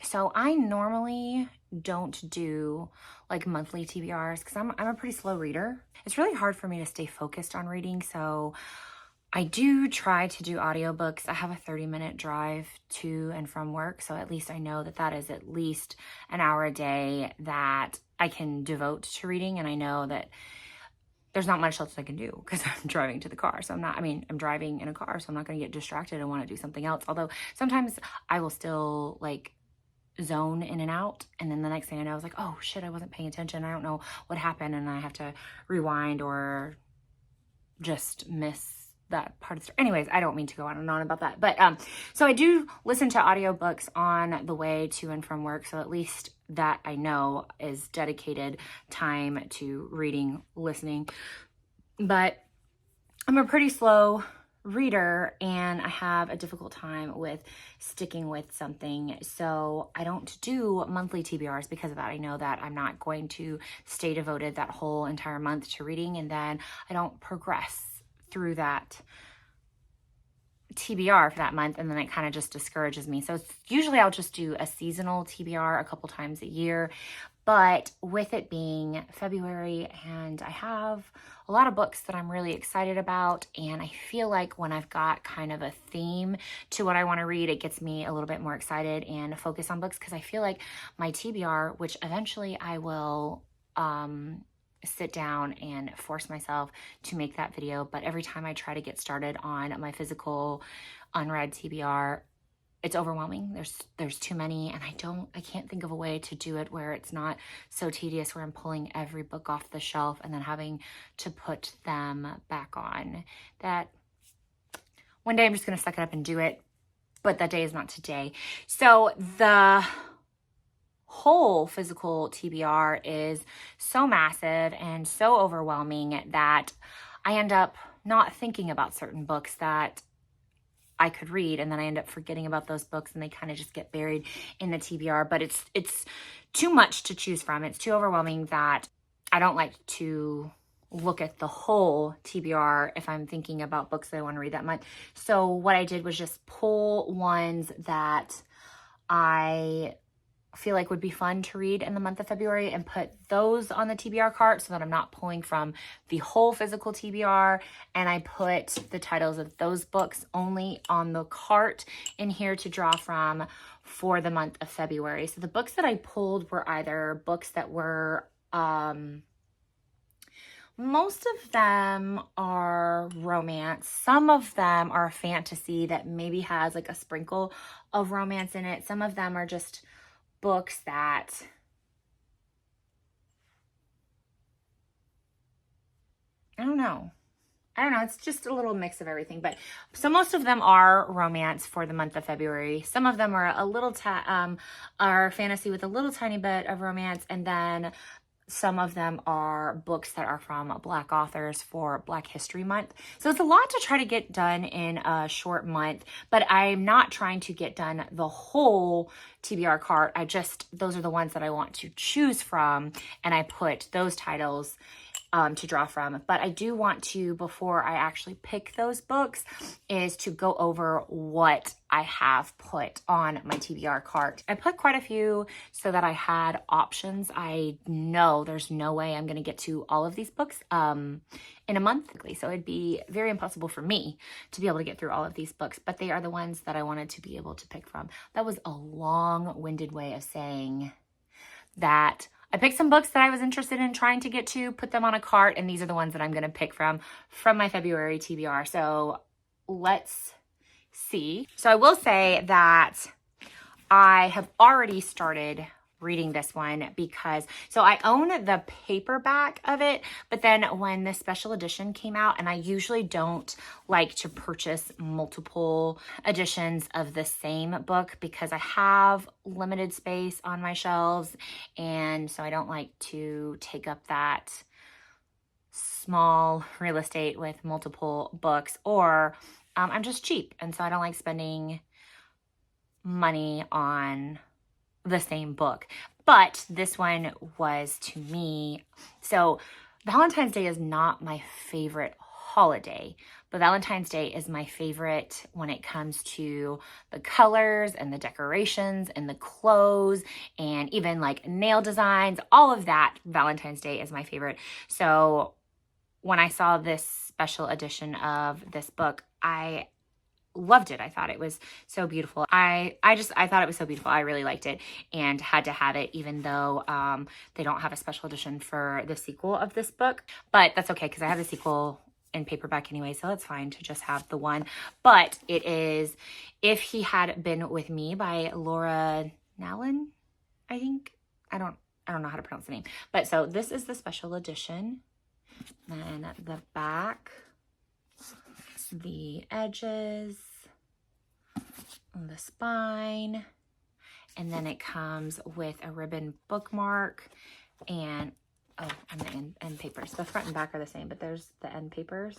So I normally don't do like monthly TBRs because I'm a pretty slow reader. It's really hard for me to stay focused on reading. So I do try to do audiobooks. I have a 30-minute drive to and from work. So at least I know that that is at least an hour a day that I can devote to reading. And I know that there's not much else I can do because I'm driving to the car. So I'm driving in a car, so I'm not going to get distracted and want to do something else. Although sometimes I will still like zone in and out. And then the next thing I know, I was like, oh shit, I wasn't paying attention. I don't know what happened. And I have to rewind or just miss that part of the story. Anyways, I don't mean to go on and on about that. But so I do listen to audiobooks on the way to and from work. So at least that I know is dedicated time to reading, listening. But I'm a pretty slow reader and I have a difficult time with sticking with something. So I don't do monthly TBRs because of that. I know that I'm not going to stay devoted that whole entire month to reading, and then I don't progress through that TBR for that month, and then it kind of just discourages me. So usually I'll just do a seasonal TBR a couple times a year. But with it being February and I have a lot of books that I'm really excited about, and I feel like when I've got kind of a theme to what I want to read, it gets me a little bit more excited and focus on books, because I feel like my TBR, which eventually I will sit down and force myself to make that video, but every time I try to get started on my physical unread TBR, it's overwhelming. There's too many, and I can't think of a way to do it where it's not so tedious, where I'm pulling every book off the shelf and then having to put them back on. That one day I'm just going to suck it up and do it, but that day is not today. So the whole physical TBR is so massive and so overwhelming that I end up not thinking about certain books that I could read, and then I end up forgetting about those books and they kind of just get buried in the TBR. But it's too much to choose from. It's too overwhelming that I don't like to look at the whole TBR if I'm thinking about books that I want to read that month. So what I did was just pull ones that I feel like would be fun to read in the month of February and put those on the TBR cart so that I'm not pulling from the whole physical TBR. And I put the titles of those books only on the cart in here to draw from for the month of February. So the books that I pulled were either books that were, most of them are romance. Some of them are fantasy that maybe has like a sprinkle of romance in it. Some of them are just books that I don't know. It's just a little mix of everything. But so most of them are romance for the month of February. Some of them are a little are fantasy with a little tiny bit of romance, and then some of them are books that are from Black authors for Black History Month. So it's a lot to try to get done in a short month, but I'm not trying to get done the whole TBR cart. Those are the ones that I want to choose from, and I put those titles to draw from. But I do want to, before I actually pick those books, is to go over what I have put on my TBR cart. I put quite a few so that I had options. I know there's no way I'm going to get to all of these books in a month. So it'd be very impossible for me to be able to get through all of these books, but they are the ones that I wanted to be able to pick from. That was a long-winded way of saying that I picked some books that I was interested in trying to get to, put them on a cart, and these are the ones that I'm going to pick from my February TBR. So let's see. So I will say that I have already started reading this one because, so I own the paperback of it, but then when the special edition came out, and I usually don't like to purchase multiple editions of the same book because I have limited space on my shelves, and so I don't like to take up that small real estate with multiple books, or I'm just cheap, and so I don't like spending money on the same book. But this one was, to me, so Valentine's Day is not my favorite holiday, but Valentine's Day is my favorite when it comes to the colors and the decorations and the clothes and even like nail designs, all of that. Valentine's Day is my favorite. So when I saw this special edition of this book, I loved it. I thought it was so beautiful. I thought it was so beautiful. I really liked it and had to have it, even though they don't have a special edition for the sequel of this book. But that's okay, because I have the sequel in paperback anyway, so it's fine to just have the one. But it is If He Had Been With Me by Laura Nowlin, I think. I don't know how to pronounce the name. But so this is the special edition. And the back, the edges, the spine, and then it comes with a ribbon bookmark and the end papers. The front and back are the same, but there's the end papers.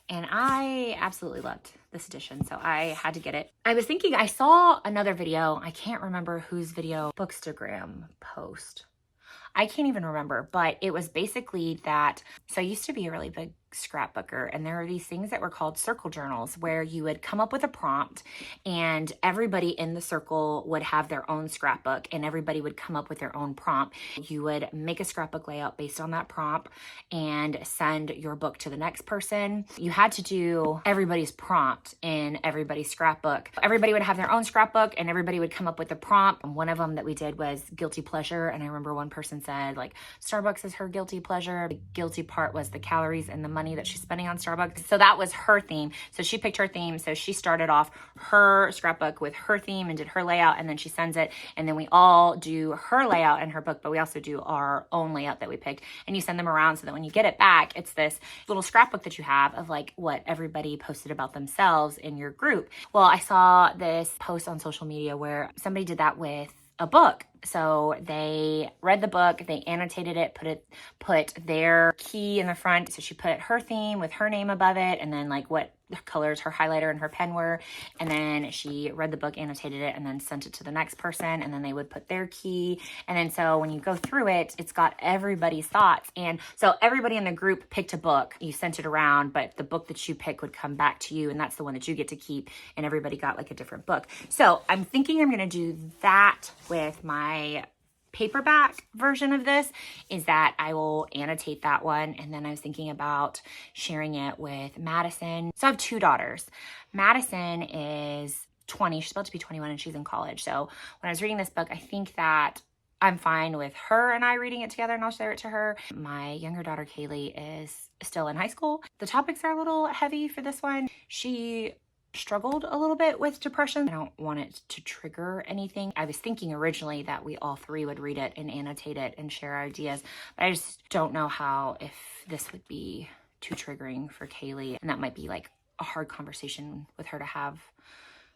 And I absolutely loved this edition, so I had to get it. I was thinking, I saw another video, I can't remember whose video, Bookstagram post. I can't even remember, but it was basically that, so I used to be a really big scrapbooker, and there were these things that were called circle journals, where you would come up with a prompt and everybody in the circle would have their own scrapbook and everybody would come up with their own prompt. You would make a scrapbook layout based on that prompt and send your book to the next person. You had to do everybody's prompt in everybody's scrapbook. Everybody would have their own scrapbook and everybody would come up with a prompt. And one of them that we did was guilty pleasure, and I remember one person said like Starbucks is her guilty pleasure. The guilty part was the calories and the money that she's spending on Starbucks. So that was her theme. So she picked her theme. So she started off her scrapbook with her theme and did her layout, and then she sends it, and then we all do her layout in her book, but we also do our own layout that we picked, and you send them around so that when you get it back, it's this little scrapbook that you have of like what everybody posted about themselves in your group. Well, I saw this post on social media where somebody did that with a book. So they read the book, they annotated it, put their key in the front. So she put her theme with her name above it, and then like what colors her highlighter and her pen were. And then she read the book, annotated it, and then sent it to the next person. And then they would put their key. And then so when you go through it, it's got everybody's thoughts. And so everybody in the group picked a book. You sent it around, but the book that you pick would come back to you, and that's the one that you get to keep. And everybody got like a different book. So I'm thinking I'm going to do that with my paperback version of this, is that I will annotate that one. And then I was thinking about sharing it with Madison. So I have two daughters. Madison is 20. She's about to be 21 and she's in college. So when I was reading this book, I think that I'm fine with her and I reading it together, and I'll share it to her. My younger daughter, Kaylee, is still in high school. The topics are a little heavy for this one. She struggled a little bit with depression. I don't want it to trigger anything. I was thinking originally that we all three would read it and annotate it and share ideas, but I just don't know if this would be too triggering for Kaylee, and that might be like a hard conversation with her to have,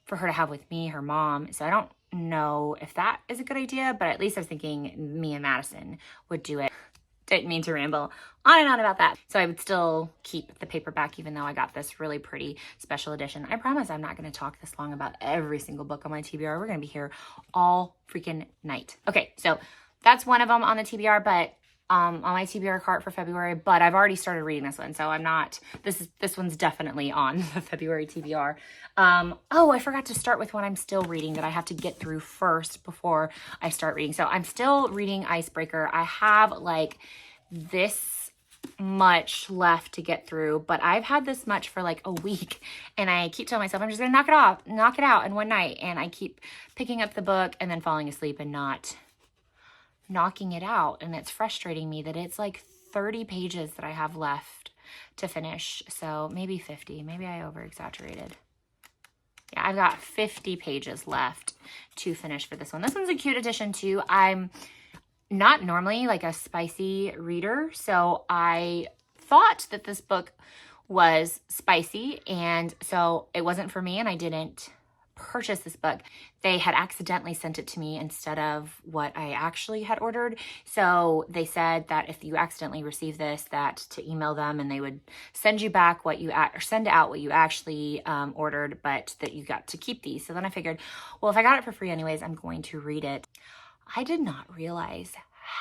for her to have with me, her mom. So I don't know if that is a good idea, but at least I was thinking me and Madison would do it. Didn't mean to ramble on and on about that. So I would still keep the paperback, even though I got this really pretty special edition. I promise I'm not going to talk this long about every single book on my TBR. We're going to be here all freaking night. Okay, so that's one of them on the TBR, but on my TBR cart for February, but I've already started reading this one, so I'm not, this one's definitely on the February TBR. Oh, I forgot to start with what I'm still reading that I have to get through first before I start reading. So I'm still reading Icebreaker. I have like this much left to get through, but I've had this much for like a week, and I keep telling myself I'm just gonna knock it out in one night, and I keep picking up the book and then falling asleep and not knocking it out. And it's frustrating me that it's like 30 pages that I have left to finish. So maybe 50, maybe I over exaggerated. Yeah, I've got 50 pages left to finish for this one. This one's a cute addition too. I'm not normally like a spicy reader, so I thought that this book was spicy, and so it wasn't for me, and I didn't purchase this book. They had accidentally sent it to me instead of what I actually had ordered. So they said that if you accidentally receive this, that to email them and they would send you back what you or send out what you actually ordered, but that you got to keep these. So then I figured, well, if I got it for free anyways, I'm going to read it. I did not realize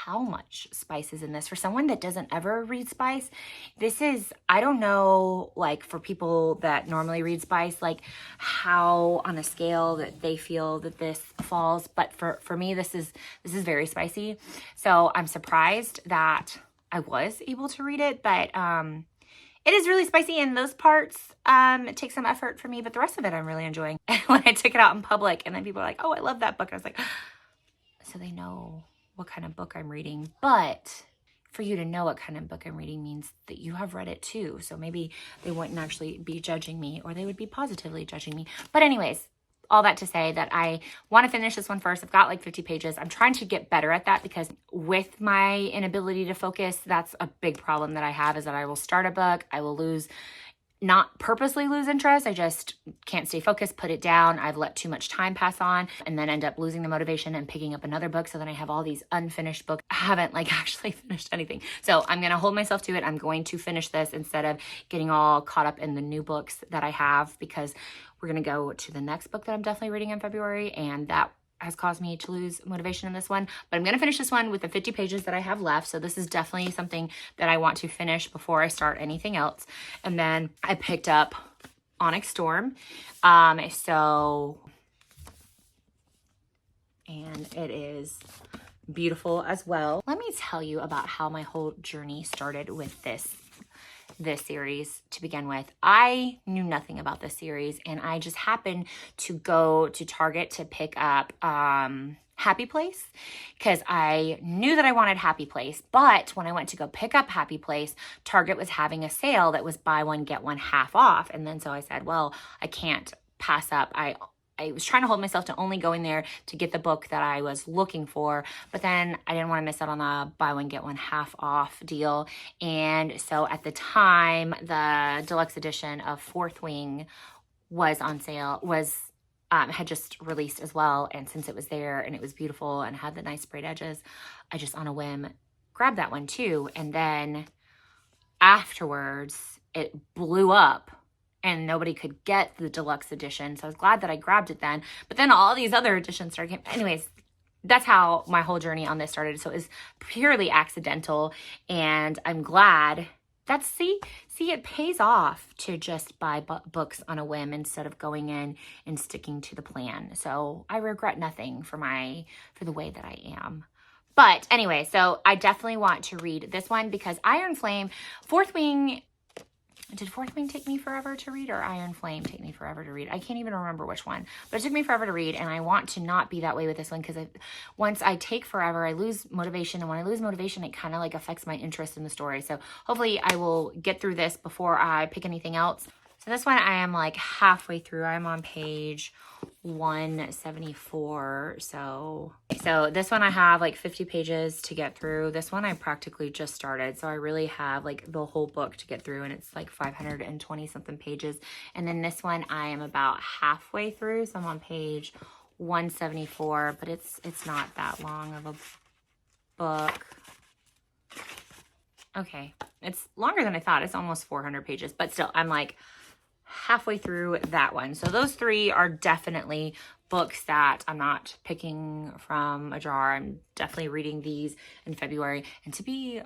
how much spice is in this. For someone that doesn't ever read spice, this is, I don't know, like for people that normally read spice, like how on a scale that they feel that this falls. But for me, this is very spicy. So I'm surprised that I was able to read it, but it is really spicy in those parts. It takes some effort for me, but the rest of it I'm really enjoying. And when I took it out in public and then people are like, oh, I love that book. And I was like, so they know what kind of book I'm reading. But for you to know what kind of book I'm reading means that you have read it too. So maybe they wouldn't actually be judging me, or they would be positively judging me. But anyways, all that to say that I want to finish this one first. I've got like 50 pages. I'm trying to get better at that, because with my inability to focus, that's a big problem that I have, is that I will start a book, I will not purposely lose interest. I just can't stay focused, put it down. I've let too much time pass on, and then end up losing the motivation and picking up another book. So then I have all these unfinished books. I haven't like actually finished anything. So I'm going to hold myself to it. I'm going to finish this instead of getting all caught up in the new books that I have, because we're going to go to the next book that I'm definitely reading in February. And that has caused me to lose motivation in this one. But I'm going to finish this one with the 50 pages that I have left. So this is definitely something that I want to finish before I start anything else. And then I picked up Onyx Storm. And it is beautiful as well. Let me tell you about how my whole journey started with this series to begin with. I knew nothing about this series, and I just happened to go to Target to pick up Happy Place, because I knew that I wanted Happy Place. But when I went to go pick up Happy Place, Target was having a sale that was buy one, get one half off. And then so I said, well, I can't pass up. I was trying to hold myself to only going there to get the book that I was looking for, but then I didn't want to miss out on the buy one, get one half off deal. And so at the time, the deluxe edition of Fourth Wing was on sale, had just released as well. And since it was there and it was beautiful and had the nice sprayed edges, I just on a whim grabbed that one too. And then afterwards, it blew up and nobody could get the deluxe edition. So I was glad that I grabbed it then. But then all these other editions started. Anyways, that's how my whole journey on this started. So it was purely accidental. And I'm glad that, see, it pays off to just buy books on a whim instead of going in and sticking to the plan. So I regret nothing for the way that I am. But anyway, so I definitely want to read this one, because Iron Flame, Fourth Wing. Did Fourth Wing take me forever to read, or Iron Flame take me forever to read? I can't even remember which one, but it took me forever to read, and I want to not be that way with this one, because once I take forever, I lose motivation, and when I lose motivation, it kind of like affects my interest in the story. So hopefully I will get through this before I pick anything else. So this one I am like halfway through. I'm on page 174. So this one I have like 50 pages to get through. This one I practically just started. So I really have like the whole book to get through, and it's like 520 something pages. And then this one I am about halfway through. So I'm on page 174, but it's not that long of a book. Okay. It's longer than I thought. It's almost 400 pages, but still I'm like halfway through that one. So those three are definitely books that I'm not picking from a jar. I'm definitely reading these in February. And to be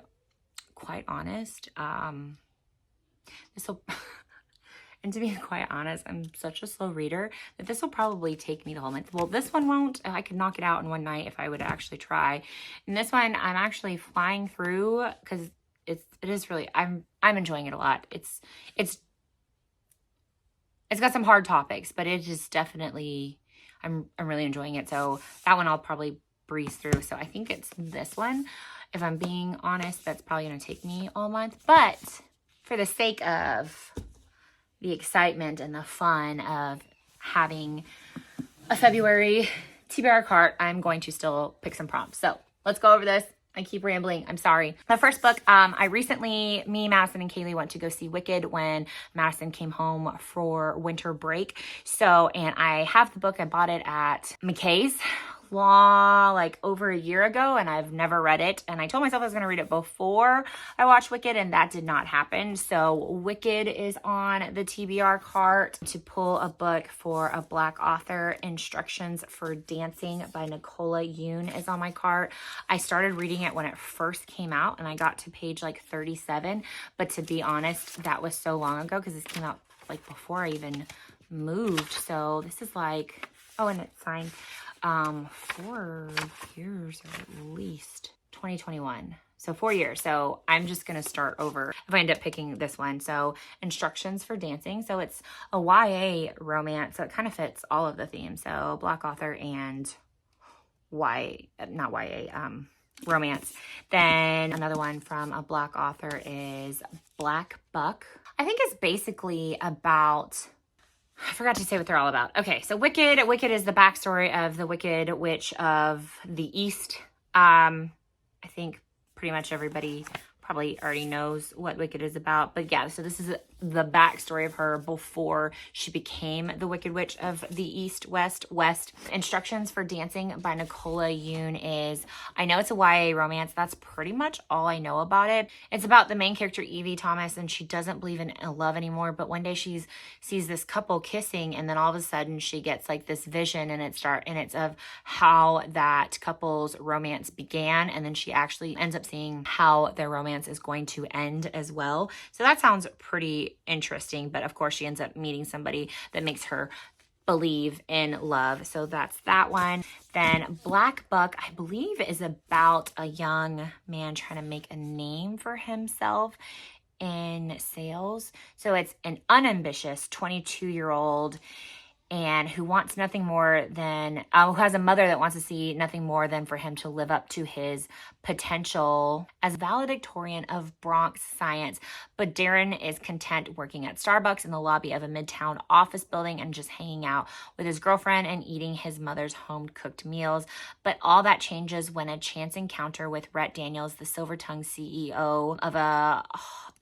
quite honest, I'm such a slow reader that this will probably take me the whole month. Well, this one won't. I could knock it out in one night if I would actually try. And this one I'm actually flying through, because it is really, I'm enjoying it a lot. It's got some hard topics, but it is definitely, I'm really enjoying it. So that one I'll probably breeze through. So I think it's this one. If I'm being honest, that's probably going to take me all month. But for the sake of the excitement and the fun of having a February TBR cart, I'm going to still pick some prompts. So let's go over this. I keep rambling. I'm sorry. My first book, me, Madison, and Kaylee went to go see Wicked when Madison came home for winter break. And I have the book. I bought it at McKay's. like over a year ago, and I've never read it. And I told myself I was going to read it before I watched Wicked, and that did not happen. So Wicked is on the TBR cart to pull a book for a Black author. Instructions for Dancing by Nicola Yoon is on my cart. I started reading it when it first came out, and I got to page like 37. But to be honest, that was so long ago because this came out like before I even moved. So this is like, oh, and it's signed 4 years or at least 2021. So 4 years. So I'm just going to start over if I end up picking this one. So Instructions for Dancing. So it's a YA romance. So it kind of fits all of the themes. So Black author and romance. Then another one from a Black author is Black Buck. I think it's basically about, I forgot to say what they're all about. Okay, so Wicked. Wicked is the backstory of the Wicked Witch of the East. I think pretty much everybody probably already knows what Wicked is about. But yeah, so this is the backstory of her before she became the Wicked Witch of the East, West. Instructions for Dancing by Nicola Yoon is, I know it's a YA romance. That's pretty much all I know about it. It's about the main character, Evie Thomas, and she doesn't believe in love anymore. But one day she sees this couple kissing, and then all of a sudden she gets like this vision, and it's of how that couple's romance began. And then she actually ends up seeing how their romance is going to end as well. So that sounds pretty interesting, but of course she ends up meeting somebody that makes her believe in love. So that's that one. Then Black Buck, I believe, is about a young man trying to make a name for himself in sales. So it's an unambitious 22-year-old and who wants nothing more than, who has a mother that wants to see nothing more than for him to live up to his potential as valedictorian of Bronx science. But Darren is content working at Starbucks in the lobby of a midtown office building and just hanging out with his girlfriend and eating his mother's home-cooked meals. But all that changes when a chance encounter with Rhett Daniels, the silver-tongued CEO of a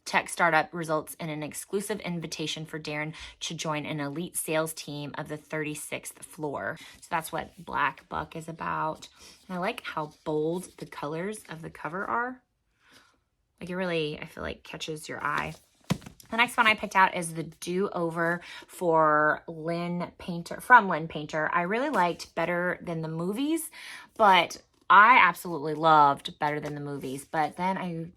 tech startup, results in an exclusive invitation for Darren to join an elite sales team of the 36th floor. So that's what Black Buck is about. And I like how bold the colors of the cover are. Like it really, I feel like, catches your eye. The next one I picked out is The Do-Over for Lynn Painter, from Lynn Painter. I really liked Better Than the Movies, but I absolutely loved Better Than the Movies. But then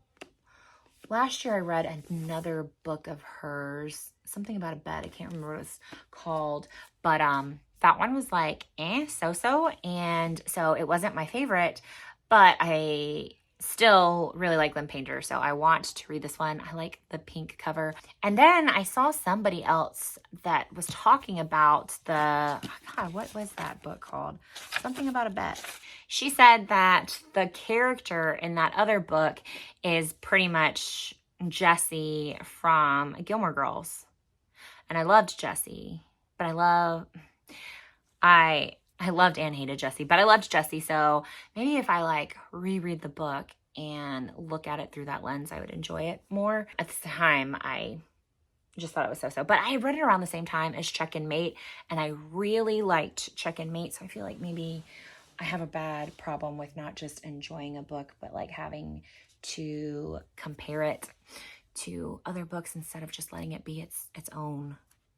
last year I read another book of hers, something about a bed. I can't remember what it was called, but that one was like so-so, and so it wasn't my favorite, but I still really like Lynn Painter, so I want to read this one. I like the pink cover. And then I saw somebody else that was talking about what was that book called? Something about a bet. She said that the character in that other book is pretty much Jessie from Gilmore Girls. And I loved Jessie, but I loved and hated Jessie, but I loved Jessie. So maybe if I like reread the book and look at it through that lens, I would enjoy it more. At the time, I just thought it was so-so. But I read it around the same time as Check and Mate, and I really liked Check and Mate. So I feel like maybe I have a bad problem with not just enjoying a book, but like having to compare it to other books instead of just letting it be its own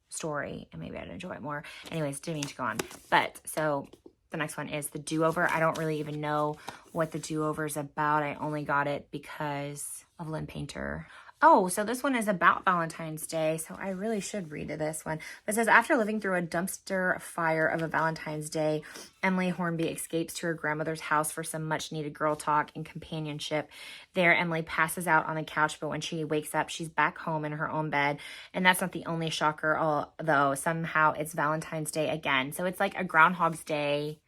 story, and maybe I'd enjoy it more. Anyways, didn't mean to go on. But so the next one is The Do-Over. I don't really even know what The Do-Over is about. I only got it because of Lynn Painter. Oh, so this one is about Valentine's Day, so I really should read this one. It says, after living through a dumpster fire of a Valentine's Day, Emily Hornby escapes to her grandmother's house for some much-needed girl talk and companionship. There, Emily passes out on the couch, but when she wakes up, she's back home in her own bed. And that's not the only shocker, although somehow it's Valentine's Day again. So it's like a Groundhog's Day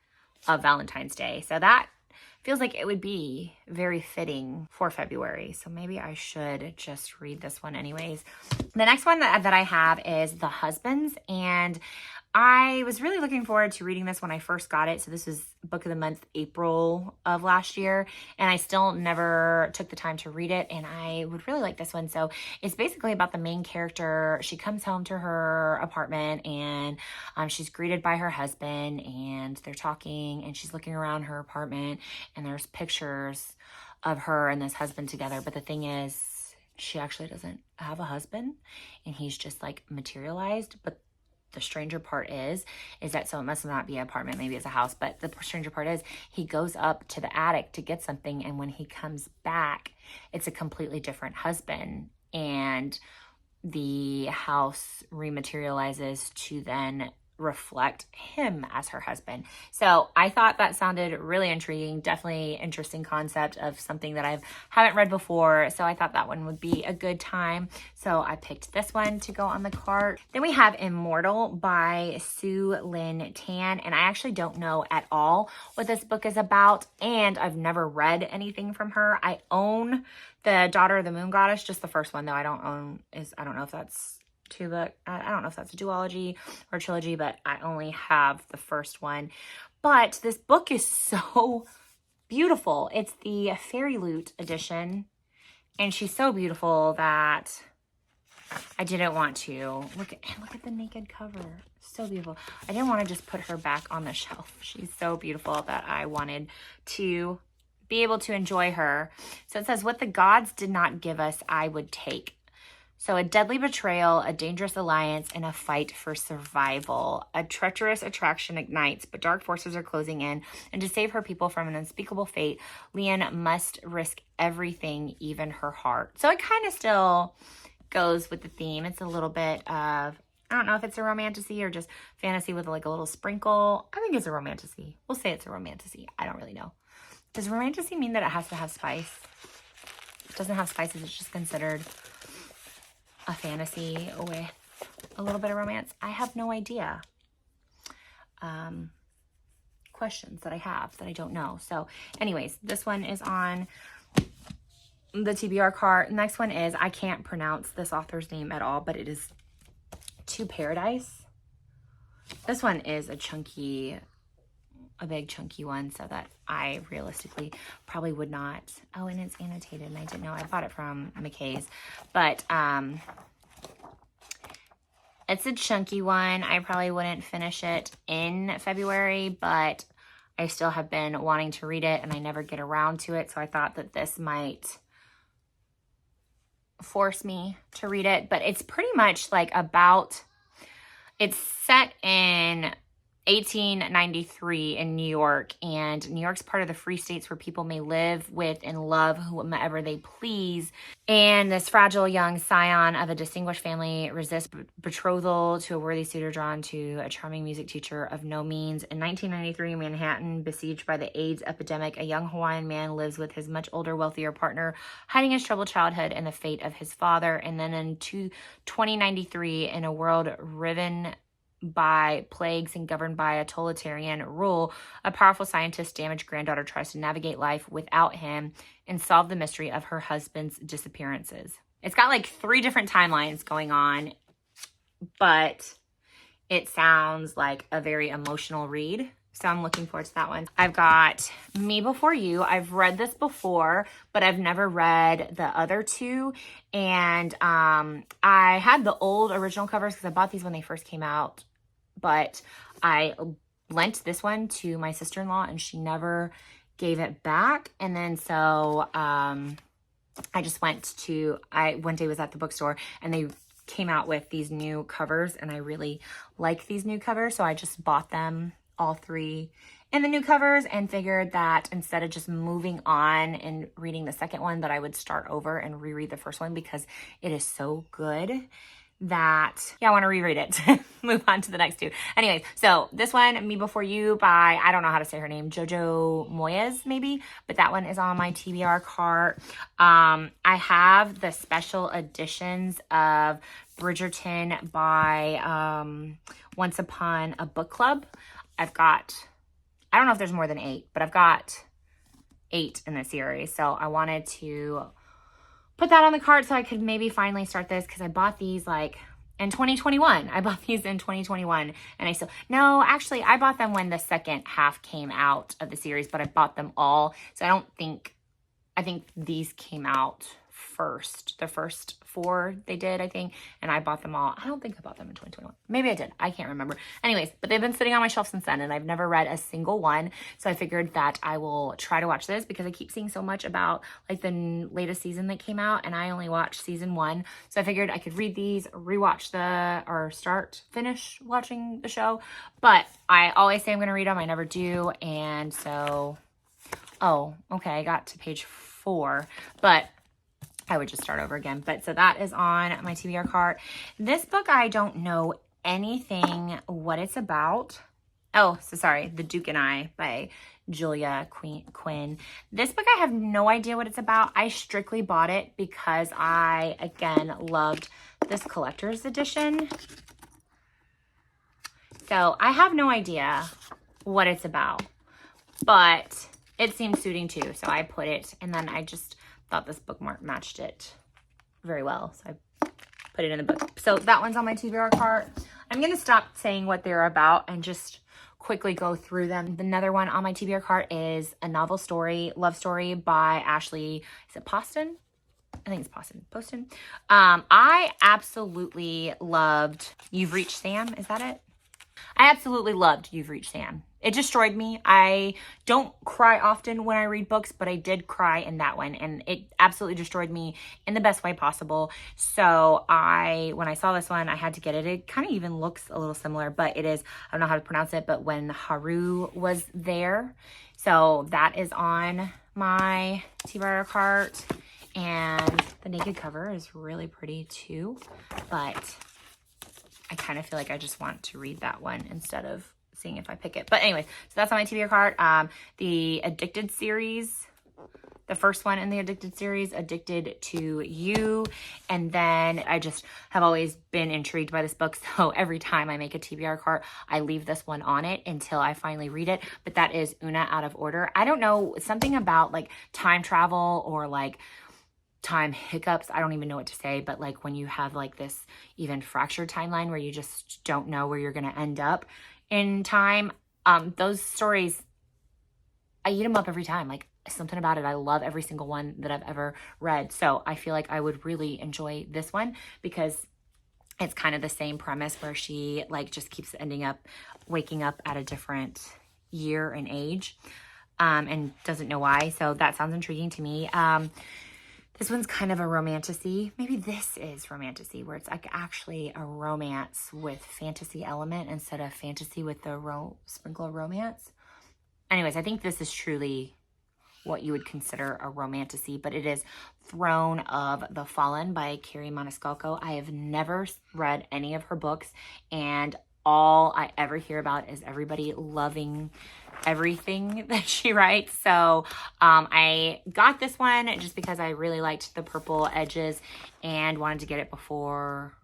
of Valentine's Day. So that feels like it would be very fitting for February. So maybe I should just read this one anyways. The next one that I have is The Husbands. And I was really looking forward to reading this when I first got it. So this was book of the month, April of last year. And I still never took the time to read it. And I would really like this one. So it's basically about the main character. She comes home to her apartment and she's greeted by her husband and they're talking and she's looking around her apartment and there's pictures of her and this husband together. But the thing is, she actually doesn't have a husband and he's just like materialized. But the stranger part is that, so it must not be an apartment, maybe it's a house, but the stranger part is he goes up to the attic to get something. And when he comes back, it's a completely different husband. And the house rematerializes to then reflect him as her husband. So I thought that sounded really intriguing, definitely interesting concept of something that I haven't read before. So I thought that one would be a good time. So I picked this one to go on the cart. Then we have Immortal by Sue Lynn Tan. And I actually don't know at all what this book is about. And I've never read anything from her. I own the Daughter of the Moon Goddess, just the first one though. I don't know if that's two book. I don't know if that's a duology or trilogy, but I only have the first one. But this book is so beautiful. It's the Fairy Loot edition, and she's so beautiful that I didn't want to look at the naked cover. So beautiful. I didn't want to just put her back on the shelf. She's so beautiful that I wanted to be able to enjoy her. So it says, "What the gods did not give us, I would take." So a deadly betrayal, a dangerous alliance, and a fight for survival. A treacherous attraction ignites, but dark forces are closing in. And to save her people from an unspeakable fate, Leon must risk everything, even her heart. So it kind of still goes with the theme. It's a little bit of, I don't know if it's a romantasy or just fantasy with like a little sprinkle. I think it's a romantasy. We'll say it's a romantasy. I don't really know. Does romantasy mean that it has to have spice? It doesn't have spices. It's just considered a fantasy with a little bit of romance. I have no idea. Questions that I have that I don't know. So anyways, this one is on the TBR card. Next one is, I can't pronounce this author's name at all, but it is To Paradise. This one is a big chunky one, so that I realistically probably would not. Oh, and it's annotated, and I didn't know. I bought it from McKay's, but it's a chunky one. I probably wouldn't finish it in February, but I still have been wanting to read it, and I never get around to it, so I thought that this might force me to read it. But it's pretty much like it's set in 1893 in New York, and New York's part of the free states where people may live with and love whomever they please. And this fragile young scion of a distinguished family resists betrothal to a worthy suitor drawn to a charming music teacher of no means. In 1993, Manhattan, besieged by the AIDS epidemic, a young Hawaiian man lives with his much older, wealthier partner, hiding his troubled childhood and the fate of his father. And then in 2093, in a world riven by plagues and governed by a totalitarian rule, a powerful scientist's damaged granddaughter tries to navigate life without him and solve the mystery of her husband's disappearances. It's got like 3 different timelines going on, but it sounds like a very emotional read. So I'm looking forward to that one. I've got Me Before You. I've read this before, but I've never read the other 2. And I had the old original covers because I bought these when they first came out. But I lent this one to my sister-in-law and she never gave it back. And then so I just one day was at the bookstore and they came out with these new covers and I really like these new covers. So I just bought them, all 3 in the new covers, and figured that instead of just moving on and reading the second one, that I would start over and reread the first one because it is so good that, I want to reread it. Move on to the next 2. Anyways, so this one, Me Before You by, I don't know how to say her name, Jojo Moyes maybe, but that one is on my TBR cart. I have the special editions of Bridgerton by Once Upon a Book Club. I've got, I don't know if there's more than 8, but I've got 8 in the series. So I wanted to put that on the cart so I could maybe finally start this because I bought these like in 2021. I bought these in 2021, and no, actually, I bought them when the second half came out of the series, but I bought them all. So I think these came out first. The first 4 they did, I think, and I bought them all. I don't think I bought them in 2021. Maybe I did. I can't remember. Anyways, but they've been sitting on my shelf since then, and I've never read a single one. So I figured that I will try to watch this because I keep seeing so much about like the latest season that came out, and I only watched season 1. So I figured I could read these, finish watching the show. But I always say I'm going to read them. I never do. And so, oh, okay, I got to page 4, but I would just start over again. But so that is on my TBR cart. This book, I don't know anything what it's about. Oh, so sorry. The Duke and I by Julia Quinn. This book, I have no idea what it's about. I strictly bought it because I, again, loved this collector's edition. So I have no idea what it's about, but it seemed suiting too. So I put it, and then I just thought this bookmark matched it very well. So I put it in the book. So that one's on my TBR cart. I'm going to stop saying what they're about and just quickly go through them. Another one on my TBR cart is a love story by Ashley. Is it Poston? I think it's Poston. I absolutely loved You've Reached Sam. Is that it? I absolutely loved You've Reached Sam. It destroyed me. I don't cry often when I read books, but I did cry in that one, and it absolutely destroyed me in the best way possible. So when I saw this one, I had to get it. It kind of even looks a little similar, but it is, I don't know how to pronounce it, but when Haru was there. So that is on my TBR cart, and the naked cover is really pretty too, but I kind of feel like I just want to read that one instead of seeing if I pick it. But anyways, so that's on my TBR cart. The Addicted series, the first one in the Addicted series, Addicted to You. And then I just have always been intrigued by this book. So every time I make a TBR cart, I leave this one on it until I finally read it. But that is Una Out of Order. I don't know, something about like time travel or like time hiccups. I don't even know what to say, but like when you have like this even fractured timeline where you just don't know where you're going to end up in time, those stories, I eat them up every time. Like something about it, I love every single one that I've ever read. So I feel like I would really enjoy this one because it's kind of the same premise where she like just keeps ending up waking up at a different year and age, and doesn't know why. So that sounds intriguing to me. This one's kind of a romantasy. Maybe this is romantasy, where it's like actually a romance with fantasy element instead of fantasy with the sprinkle of romance. Anyways, I think this is truly what you would consider a romantasy, but it is Throne of the Fallen by Carrie Maniscalco. I have never read any of her books, and all I ever hear about is everybody loving everything that she writes. So I got this one just because I really liked the purple edges and wanted to get it before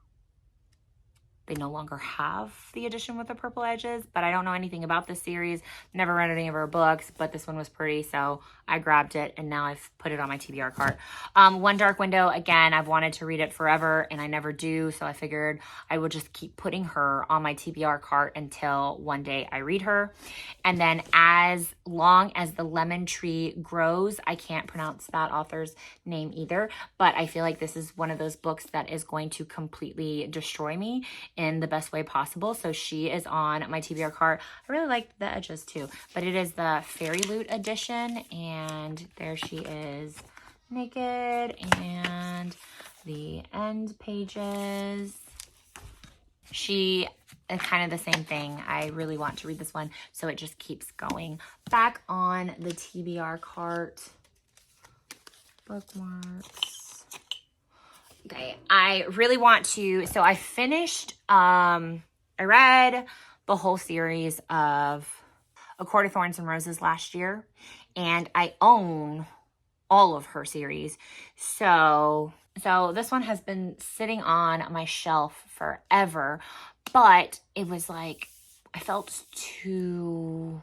they no longer have the edition with the purple edges. But I don't know anything about this series, never read any of her books, but this one was pretty, so I grabbed it, and now I've put it on my TBR cart. One Dark Window, again, I've wanted to read it forever, and I never do, so I figured I would just keep putting her on my TBR cart until one day I read her. And then As Long as the Lemon Tree Grows, I can't pronounce that author's name either, but I feel like this is one of those books that is going to completely destroy me in the best way possible. So she is on my TBR cart. I really like the edges too, but it is the Fairy Loot edition, and there she is naked, and the end pages. She is kind of the same thing. I really want to read this one, so it just keeps going. Back on the TBR cart, bookmarks. Okay, I really want to, so I finished, I read the whole series of A Court of Thorns and Roses last year, and I own all of her series. So this one has been sitting on my shelf forever, but it was like, I felt too,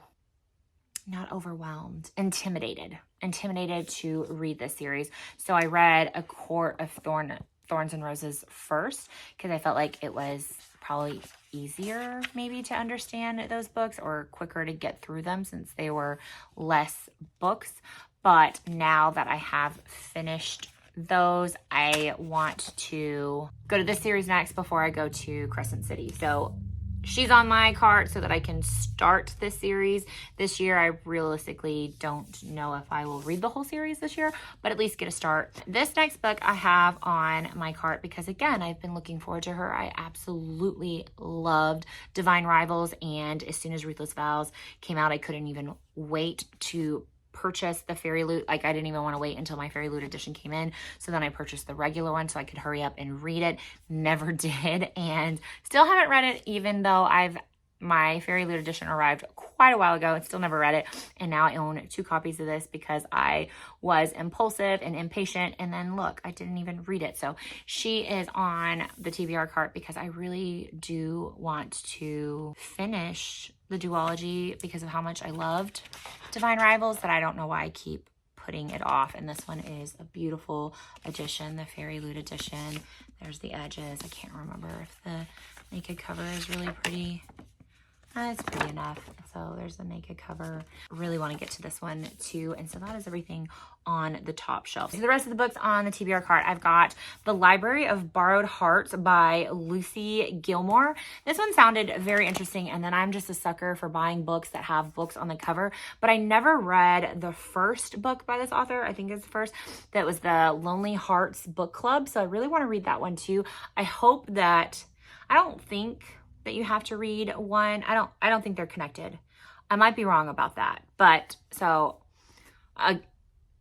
not overwhelmed, intimidated to read this series. So I read A Court of Thorns Thorns and Roses first because I felt like it was probably easier maybe to understand those books or quicker to get through them since they were less books. But now that I have finished those, I want to go to this series next before I go to Crescent City. So she's on my cart so that I can start this series this year. I realistically don't know if I will read the whole series this year, but at least get a start. This next book I have on my cart because, again, I've been looking forward to her. I absolutely loved Divine Rivals, and as soon as Ruthless Vows came out, I couldn't even wait to purchase the Fairy Loot. Like, I didn't even want to wait until my Fairy Loot edition came in. So then I purchased the regular one so I could hurry up and read it. Never did, and still haven't read it, even though my Fairy Loot edition arrived quite a while ago and still never read it. And now I own 2 copies of this because I was impulsive and impatient. And then look, I didn't even read it. So she is on the TBR cart because I really do want to finish the duology because of how much I loved Divine Rivals, that I don't know why I keep putting it off. And this one is a beautiful edition, the Fairy Loot edition. There's the edges. I can't remember if the naked cover is really pretty. It's pretty enough. So there's the naked cover. Really want to get to this one too. And so that is everything on the top shelf. So the rest of the books on the TBR cart, I've got The Library of Borrowed Hearts by Lucy Gilmore. This one sounded very interesting, and then I'm just a sucker for buying books that have books on the cover, but I never read the first book by this author. I think it's the first. That was the Lonely Hearts Book Club. So I really want to read that one too. I hope that, I don't think that you have to read one. I don't think they're connected. I might be wrong about that. But so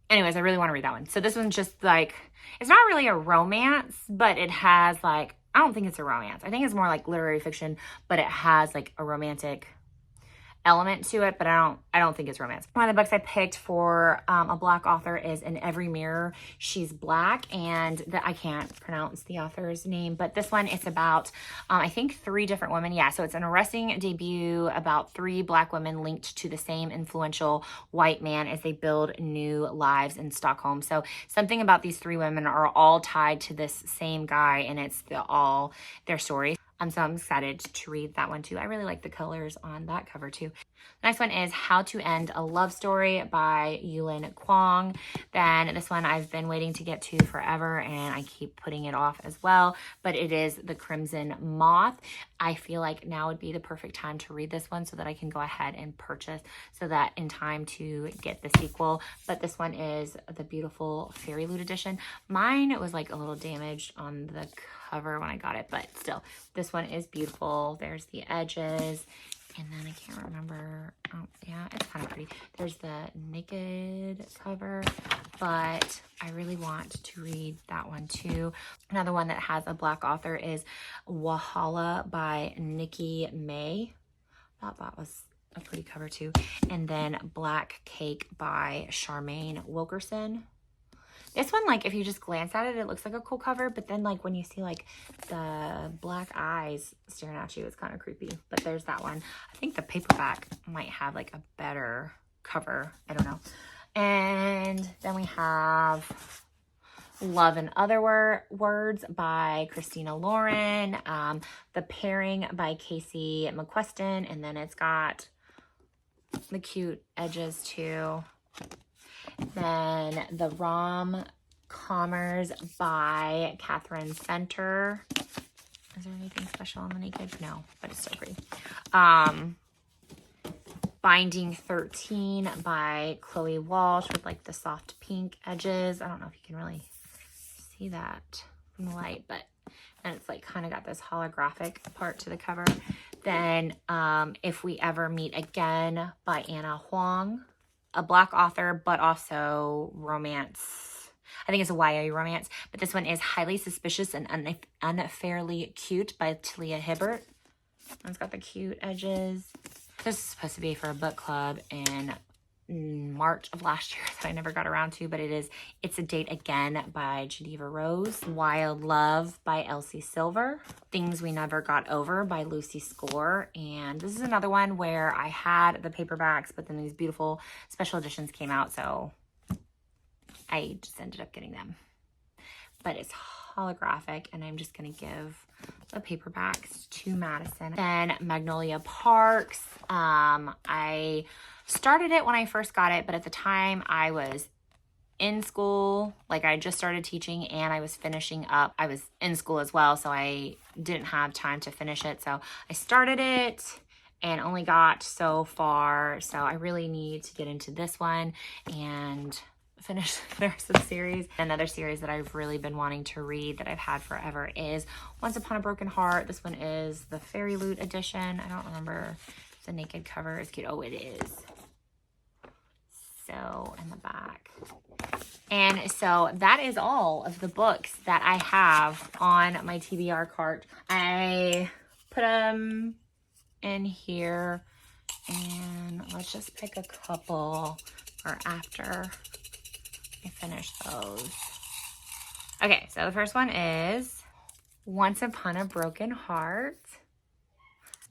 anyways, I really want to read that one. So this one's just like, it's not really a romance, but it has like, I don't think it's a romance. I think it's more like literary fiction, but it has like a romantic element to it, but I don't think it's romance. One of the books I picked for a Black author is In Every Mirror She's Black, and I can't pronounce the author's name, but this one, it's about I think 3 different women. Yeah, so it's an arresting debut about 3 Black women linked to the same influential white man as they build new lives in Stockholm. So something about these 3 women are all tied to this same guy, and it's all their stories. So I'm excited to read that one too. I really like the colors on that cover too. The next one is How to End a Love Story by Yulin Kwong. Then this one I've been waiting to get to forever, and I keep putting it off as well, but it is The Crimson Moth. I feel like now would be the perfect time to read this one so that I can go ahead and purchase so that in time to get the sequel. But this one is the beautiful Fairy Loot edition. Mine was like a little damaged on the cover when I got it, but still, this one is beautiful. There's the edges, and then I can't remember. Oh, yeah, it's kind of pretty. There's the naked cover, but I really want to read that one too. Another one that has a Black author is Wahala by Nikki May. Thought that was a pretty cover too. And then Black Cake by Charmaine Wilkerson. This one, like, if you just glance at it, it looks like a cool cover, but then, like, when you see, like, the black eyes staring at you, it's kind of creepy. But there's that one. I think the paperback might have, like, a better cover. I don't know. And then we have Love in Other Words by Christina Lauren. The Pairing by Casey McQueston. And then it's got the cute edges, too. Then The Rom-Commers by Catherine Center. Is there anything special on the naked? No, but it's so pretty. Binding 13 by Chloe Walsh with like the soft pink edges. I don't know if you can really see that from the light, but and it's like kind of got this holographic part to the cover. Then If We Ever Meet Again by Anna Huang. A Black author, but also romance. I think it's a YA romance, but this one is Highly Suspicious and Unfairly Cute by Talia Hibbert. It's got the cute edges. This is supposed to be for a book club in March of last year that I never got around to, but It's a Date Again by Geneva Rose. Wild Love by Elsie Silver. Things We Never Got Over by Lucy Score. And this is another one where I had the paperbacks, but then these beautiful special editions came out, so I just ended up getting them. But it's holographic, and I'm just gonna give the paperbacks to Madison. Then Magnolia Parks. I started it when I first got it, but at the time I was in school, like I just started teaching and I was finishing up. I was in school as well, so I didn't have time to finish it. So I started it and only got so far. So I really need to get into this one and finish the rest of the series. Another series that I've really been wanting to read that I've had forever is Once Upon a Broken Heart. This one is the Fairy Loot edition. I don't remember if the naked cover is cute. Oh, it is. So in the back. And so that is all of the books that I have on my TBR cart. I put them in here, and let's just pick a couple for after I finish those. Okay, so the first one is Once Upon a Broken Heart.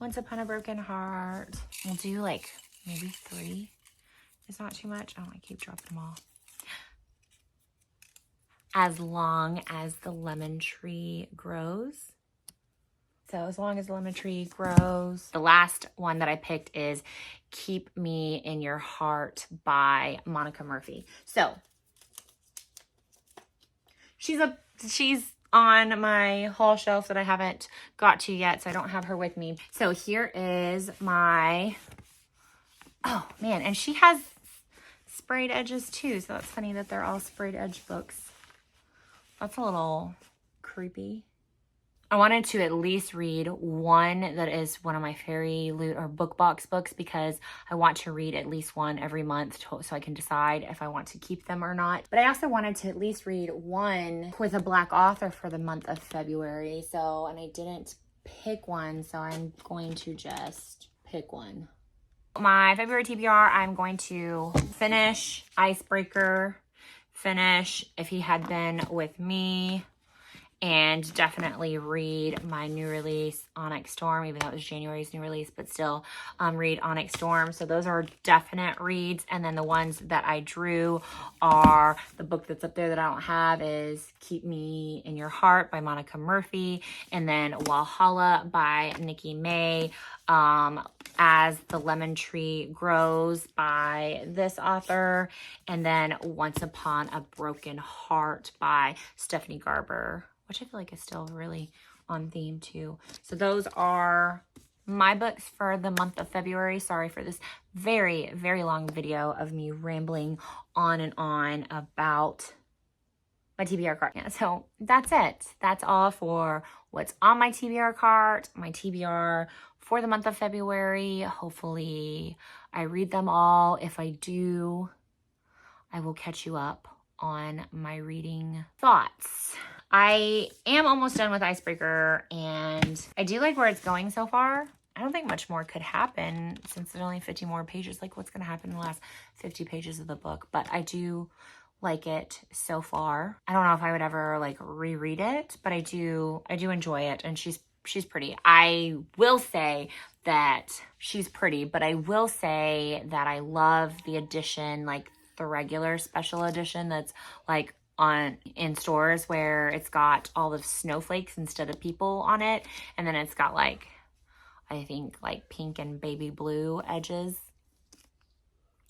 Once Upon a Broken Heart. We'll do like maybe 3. It's not too much. I don't want to keep dropping them all. As Long as the Lemon Tree Grows. So As Long as the Lemon Tree Grows. The last one that I picked is Keep Me in Your Heart by Monica Murphy. So she's on my haul shelf that I haven't got to yet, so I don't have her with me. So here is my, oh man, and she has sprayed edges too, so that's funny that they're all sprayed edge books. That's a little creepy. I wanted to at least read one that is one of my Fairy Loot or Book Box books, because I want to read at least one every month so I can decide if I want to keep them or not. But I also wanted to at least read one with a Black author for the month of February. So, and I didn't pick one, so I'm going to just pick one. My February TBR, I'm going to finish Icebreaker, finish If He Had Been With Me, and definitely read my new release, Onyx Storm, even though it was January's new release, but still read Onyx Storm. So those are definite reads. And then the ones that I drew are, the book that's up there that I don't have is Keep Me in Your Heart by Monica Murphy, and then Wahala by Nikki May, As the Lemon Tree Grows by this author, and then Once Upon a Broken Heart by Stephanie Garber, which I feel like is still really on theme too. So those are my books for the month of February. Sorry for this very, very long video of me rambling on and on about my TBR cart. Yeah, so that's it. That's all for what's on my TBR cart, my TBR for the month of February. Hopefully I read them all. If I do, I will catch you up on my reading thoughts. I am almost done with Icebreaker, and I do like where it's going so far. I don't think much more could happen since there's only 50 more pages. Like, what's going to happen in the last 50 pages of the book? But I do like it so far. I don't know if I would ever like reread it, but I do enjoy it, and she's pretty. I will say that she's pretty, but I will say that I love the edition, like the regular special edition that's like in stores, where it's got all the snowflakes instead of people on it, and then it's got like, I think like pink and baby blue edges.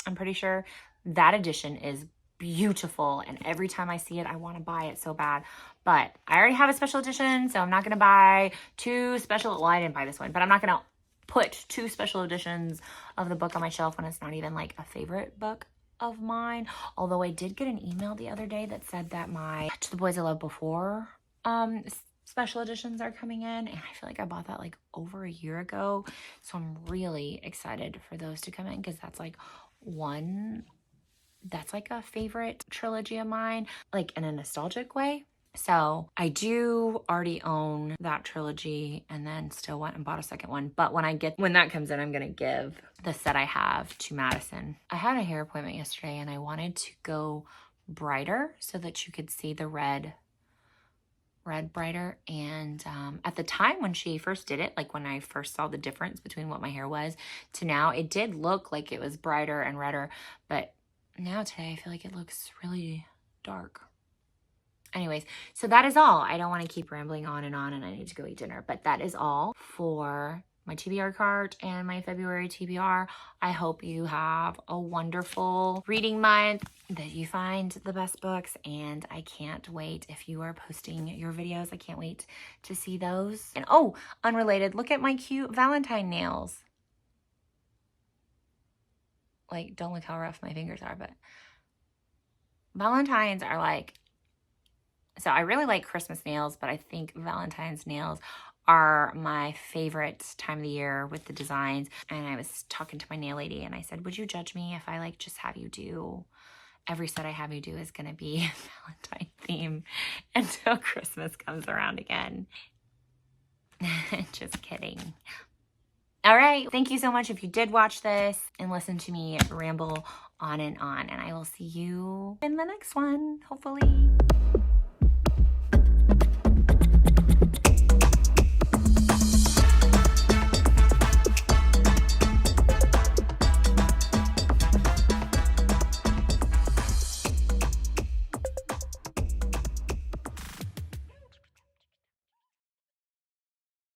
I'm pretty sure that edition is beautiful, and every time I see it I want to buy it so bad, but I already have a special edition, so I'm not going to buy 2 special, well, I didn't buy this one, but I'm not going to put 2 special editions of the book on my shelf when it's not even like a favorite book of mine. Although I did get an email the other day that said that my To the Boys I Loved Before special editions are coming in, and I feel like I bought that like over a year ago, so I'm really excited for those to come in, because that's like one that's like a favorite trilogy of mine, like in a nostalgic way. So I do already own that trilogy, and then still went and bought a second one. But when that comes in, I'm going to give the set I have to Madison. I had a hair appointment yesterday, and I wanted to go brighter so that you could see the red brighter. And at the time when she first did it, like when I first saw the difference between what my hair was to now, it did look like it was brighter and redder. But now today, I feel like it looks really dark. Anyways, so that is all. I don't want to keep rambling on and I need to go eat dinner, but that is all for my TBR card and my February TBR. I hope you have a wonderful reading month, that you find the best books, and I can't wait if you are posting your videos. I can't wait to see those. And oh, unrelated, look at my cute Valentine nails. Like, don't look how rough my fingers are, but Valentines are like, so I really like Christmas nails, but I think Valentine's nails are my favorite time of the year with the designs. And I was talking to my nail lady and I said, would you judge me if I like just have you do, every set I have you do is going to be Valentine theme until Christmas comes around again. Just kidding. All right. Thank you so much if you did watch this and listen to me ramble on. And I will see you in the next one, hopefully.